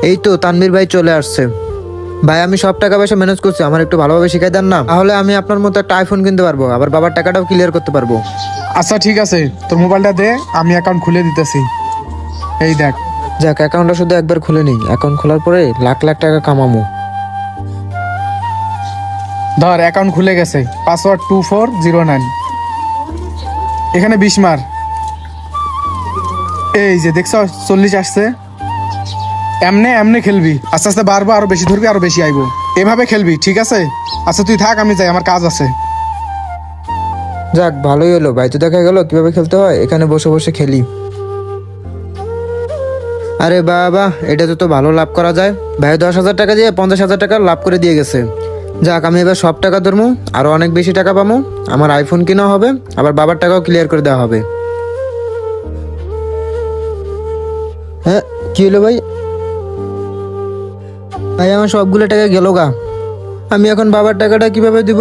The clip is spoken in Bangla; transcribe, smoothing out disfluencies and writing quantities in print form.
এই তো তানভীর ভাই চলে আসছে। ভাই আমি সব টাকা পয়সা ম্যানেজ করছি, আমার একটু ভালোভাবে শিখাই দেন না, তাহলে আমি আপনার মতো একটা আইফোন কিনতে পারবো, আবার বাবার টাকাটাও ক্লিয়ার করতে পারবো। আচ্ছা ঠিক আছে, তোর মোবাইলটা দে, আমি অ্যাকাউন্ট খুলে দিতেছি। এই দেখ। যাক, অ্যাকাউন্টটা শুধু একবার খুলে নিই, অ্যাকাউন্ট খোলার পরে লাখ লাখ টাকা কামামু। ধর, অ্যাকাউন্ট খুলে গেছে। পাসওয়ার্ড 2409। এখানে 20 মার। এই যে দেখছ 40 আসছে। এমনে এমনে খেলবি, আস্তে আস্তে বাড়বো, আরো বেশি ধরবি, আরো বেশি আইবো। এভাবে খেলবি, ঠিক আছে? আচ্ছা তুই থাক, আমি যাই, আমার কাজ আছে। যাক ভালোই হলো, ভাই তো দেখা গেল কিভাবে খেলতে হয়, এখানে বসে বসে খেলি। আরে বাবা, এটা তো ভালো লাভ করা যায়। ভাই 10,000 টাকা দিয়ে 50,000 টাকা লাভ করে দিয়ে গেছে। যাক, আমি এবার সব টাকা ধরবো, আরো অনেক বেশি টাকা পাবো, আমার আইফোন কেনা হবে, আবার বাবার টাকাও ক্লিয়ার করে দেওয়া হবে। হ্যাঁ, কি হলো ভাই? ভাই আমার সবগুলো টাকা গেল গা, আমি এখন বাবার টাকাটা কিভাবে দিব?